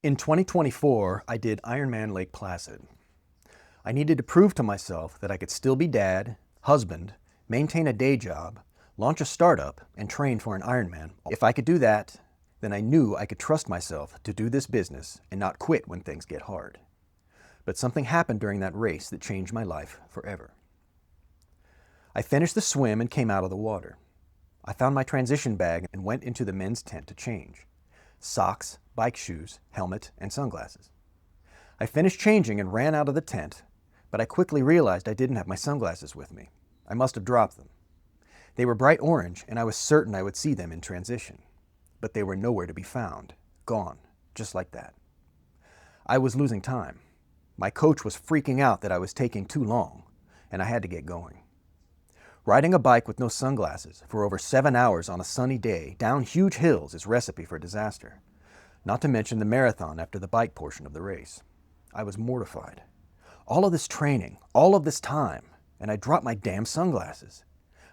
In 2024, I did Ironman Lake Placid. I needed to prove to myself that I could still be dad, husband, maintain a day job, launch a startup, and train for an Ironman. If I could do that, then I knew I could trust myself to do this business and not quit when things get hard. But something happened during that race that changed my life forever. I finished the swim and came out of the water. I found my transition bag and went into the men's tent to change. Socks, bike shoes, helmet, and sunglasses. I finished changing and ran out of the tent, but I quickly realized I didn't have my sunglasses with me. I must have dropped them. They were bright orange, and I was certain I would see them in transition. But they were nowhere to be found. Gone. Just like that. I was losing time. My coach was freaking out that I was taking too long, and I had to get going. Riding a bike with no sunglasses for over 7 hours on a sunny day down huge hills is recipe for disaster. Not to mention the marathon after the bike portion of the race. I was mortified. All of this training, all of this time, and I dropped my damn sunglasses.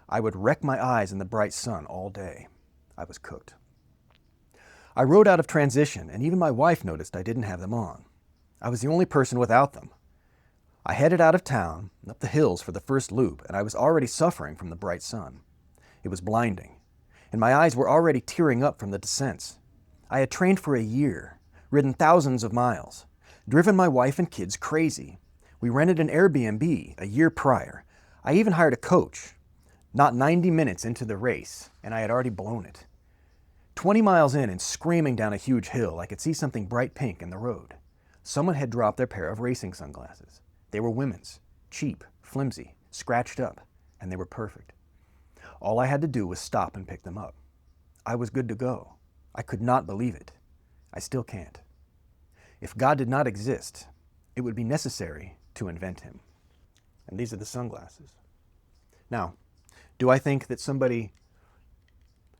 I would wreck my eyes in the bright sun all day. I was cooked. I rode out of transition, and even my wife noticed I didn't have them on. I was the only person without them. I headed out of town, up the hills for the first loop, and I was already suffering from the bright sun. It was blinding, and my eyes were already tearing up from the descents. I had trained for a year, ridden thousands of miles, driven my wife and kids crazy. We rented an Airbnb a year prior. I even hired a coach. Not 90 minutes into the race, and I had already blown it. 20 miles in and screaming down a huge hill, I could see something bright pink in the road. Someone had dropped their pair of racing sunglasses. They were women's, cheap, flimsy, scratched up, and they were perfect. All I had to do was stop and pick them up. I was good to go. I could not believe it. I still can't. If God did not exist, it would be necessary to invent him. And these are the sunglasses. Now, do I think that somebody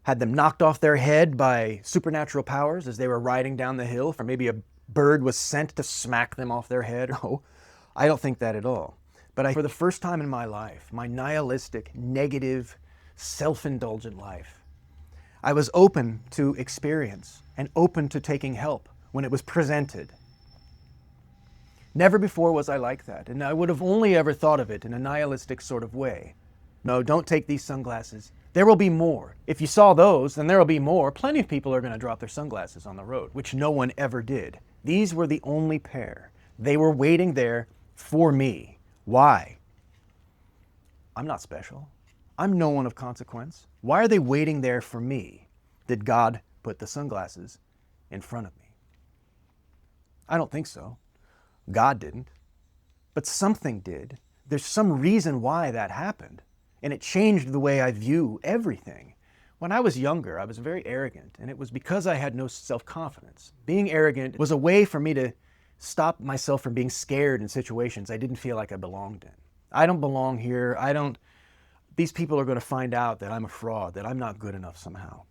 had them knocked off their head by supernatural powers as they were riding down the hill, or maybe a bird was sent to smack them off their head? No, I don't think that at all. But for the first time in my life, my nihilistic, negative, self-indulgent life, I was open to experience and open to taking help when it was presented. Never before was I like that, and I would have only ever thought of it in a nihilistic sort of way. No, don't take these sunglasses. There will be more. If you saw those, then there will be more. Plenty of people are going to drop their sunglasses on the road, which no one ever did. These were the only pair. They were waiting there for me. Why? I'm not special. I'm no one of consequence. Why are they waiting there for me? Did God put the sunglasses in front of me? I don't think so. God didn't. But something did. There's some reason why that happened. And it changed the way I view everything. When I was younger, I was very arrogant, and it was because I had no self-confidence. Being arrogant was a way for me to stop myself from being scared in situations I didn't feel like I belonged in. I don't belong here. These people are going to find out that I'm a fraud, that I'm not good enough somehow.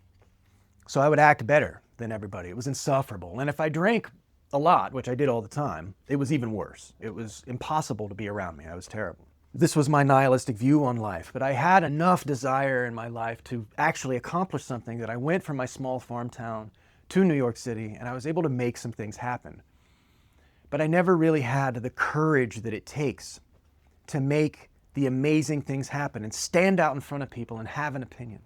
So I would act better than everybody. It was insufferable. And if I drank a lot, which I did all the time, it was even worse. It was impossible to be around me. I was terrible. This was my nihilistic view on life, but I had enough desire in my life to actually accomplish something that I went from my small farm town to New York City, and I was able to make some things happen. But I never really had the courage that it takes to make the amazing things happen and stand out in front of people and have an opinion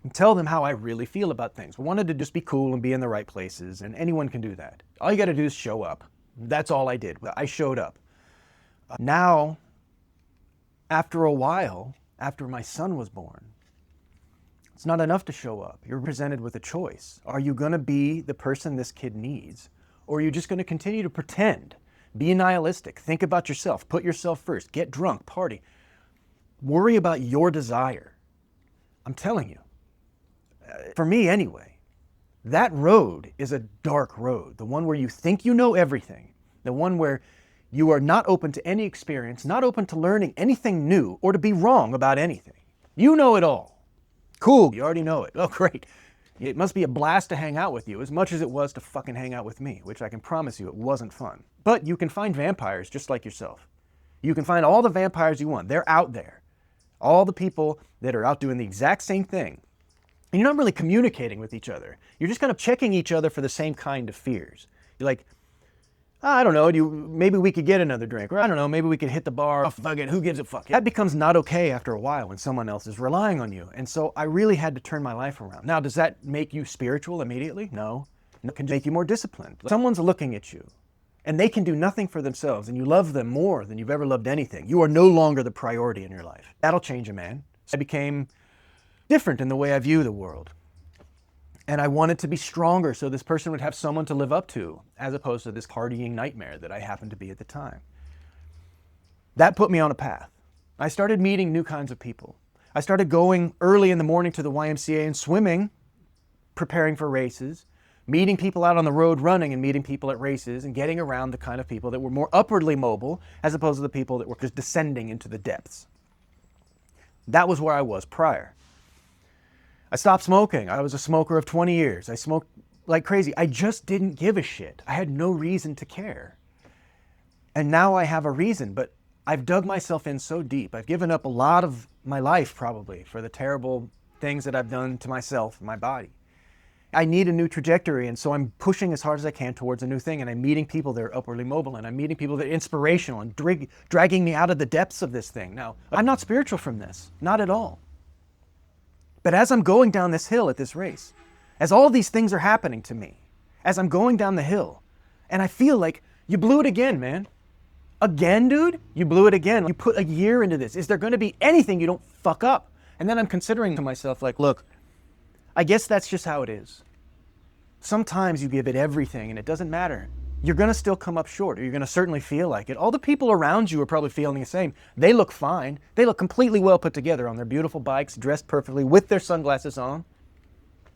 and tell them how I really feel about things. I wanted to just be cool and be in the right places, and anyone can do that. All you got to do is show up. That's all I did. I showed up. Now, after a while, after my son was born, it's not enough to show up. You're presented with a choice. Are you going to be the person this kid needs? Or are you just going to continue to pretend? Be nihilistic. Think about yourself. Put yourself first. Get drunk. Party. Worry about your desire. I'm telling you. For me anyway, that road is a dark road. The one where you think you know everything. The one where you are not open to any experience, not open to learning anything new, or to be wrong about anything. You know it all. Cool. You already know it. Oh, great. It must be a blast to hang out with you as much as it was to fucking hang out with me, which I can promise you it wasn't fun. But you can find vampires just like yourself. You can find all the vampires you want. They're out there. All the people that are out doing the exact same thing. And you're not really communicating with each other. You're just kind of checking each other for the same kind of fears. Like, I don't know, maybe we could get another drink. Or I don't know, maybe we could hit the bar. Oh, fuck it, who gives a fuck? That becomes not okay after a while when someone else is relying on you. And so I really had to turn my life around. Now, does that make you spiritual immediately? No. It can make you more disciplined. Someone's looking at you and they can do nothing for themselves and you love them more than you've ever loved anything. You are no longer the priority in your life. That'll change a man. So I became different in the way I view the world. And I wanted to be stronger so this person would have someone to live up to, as opposed to this partying nightmare that I happened to be at the time. That put me on a path. I started meeting new kinds of people. I started going early in the morning to the YMCA and swimming, preparing for races, meeting people out on the road running and meeting people at races and getting around the kind of people that were more upwardly mobile as opposed to the people that were just descending into the depths. That was where I was prior. I stopped smoking. I was a smoker of 20 years. I smoked like crazy. I just didn't give a shit. I had no reason to care. And now I have a reason, but I've dug myself in so deep. I've given up a lot of my life probably for the terrible things that I've done to myself and my body. I need a new trajectory, and so I'm pushing as hard as I can towards a new thing, and I'm meeting people that are upwardly mobile, and I'm meeting people that are inspirational and dragging me out of the depths of this thing. Now, I'm not spiritual from this, not at all. But as I'm going down this hill at this race, as all these things are happening to me, as I'm going down the hill, and I feel like, you blew it again, man. Again, dude? You blew it again. You put a year into this. Is there going to be anything you don't fuck up? And then I'm considering to myself, like, look, I guess that's just how it is. Sometimes you give it everything and it doesn't matter. You're going to still come up short, or you're going to certainly feel like it. All the people around you are probably feeling the same. They look fine. They look completely well put together on their beautiful bikes, dressed perfectly, with their sunglasses on.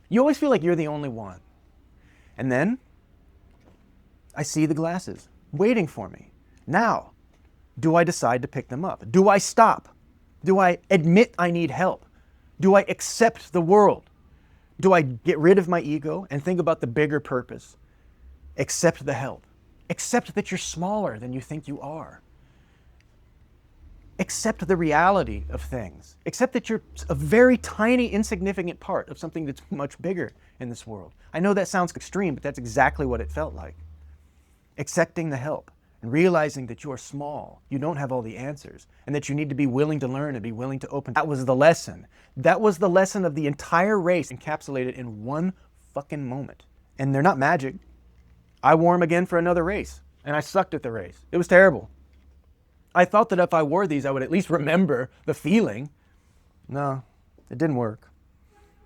You always feel like you're the only one. And then I see the glasses waiting for me. Now, do I decide to pick them up? Do I stop? Do I admit I need help? Do I accept the world? Do I get rid of my ego and think about the bigger purpose? Accept the help. Accept that you're smaller than you think you are. Accept the reality of things. Accept that you're a very tiny, insignificant part of something that's much bigger in this world. I know that sounds extreme, but that's exactly what it felt like. Accepting the help and realizing that you are small, you don't have all the answers, and that you need to be willing to learn and be willing to open. That was the lesson. That was the lesson of the entire race, encapsulated in one fucking moment. And they're not magic. I wore them again for another race, and I sucked at the race. It was terrible. I thought that if I wore these, I would at least remember the feeling. No, it didn't work.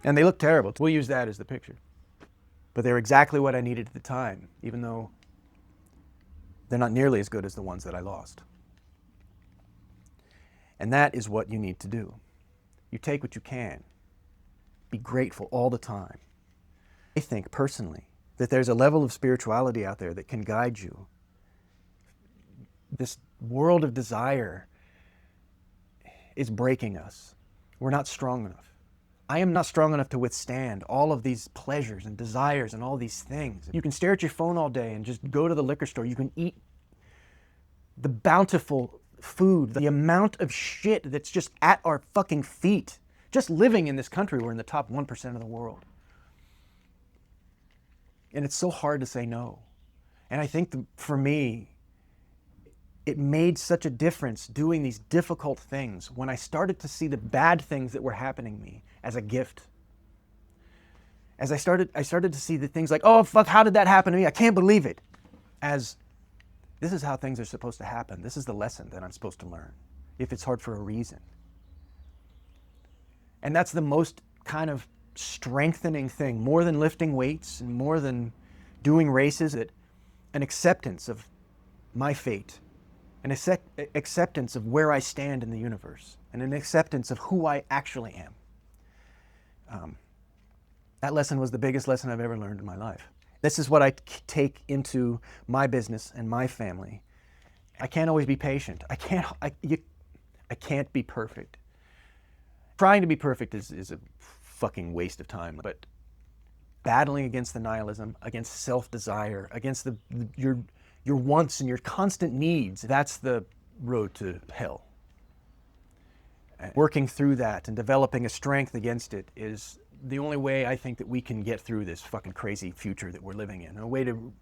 And they look terrible. We'll use that as the picture. But they're exactly what I needed at the time, even though they're not nearly as good as the ones that I lost. And that is what you need to do. You take what you can. Be grateful all the time. I think personally that there's a level of spirituality out there that can guide you. This world of desire is breaking us. We're not strong enough. I am not strong enough to withstand all of these pleasures and desires and all these things. You can stare at your phone all day and just go to the liquor store. You can eat the bountiful food, the amount of shit that's just at our fucking feet. Just living in this country, we're in the top 1% of the world. And it's so hard to say no. And I think for me, it made such a difference doing these difficult things when I started to see the bad things that were happening to me as a gift. As I started to see the things like, oh fuck, how did that happen to me? I can't believe it. As this is how things are supposed to happen. This is the lesson that I'm supposed to learn, if it's hard for a reason. And that's the most kind of strengthening thing, more than lifting weights and more than doing races, an acceptance of my fate, an acceptance of where I stand in the universe, and an acceptance of who I actually am. That lesson was the biggest lesson I've ever learned in my life. This is what I take into my business and my family. I can't always be patient. I can't be perfect. Trying to be perfect is a fucking waste of time, but battling against the nihilism, against self-desire, against your wants and your constant needs, that's the road to hell. Working through that and developing a strength against it is the only way I think that we can get through this fucking crazy future that we're living in. A way to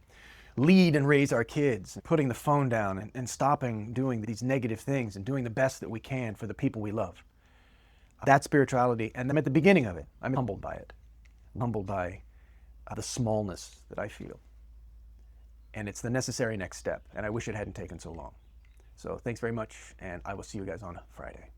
lead and raise our kids, putting the phone down and stopping doing these negative things and doing the best that we can for the people we love. That's spirituality, and I'm at the beginning of it. I'm humbled by it. I'm humbled by the smallness that I feel. And it's the necessary next step, and I wish it hadn't taken so long. So thanks very much, and I will see you guys on Friday.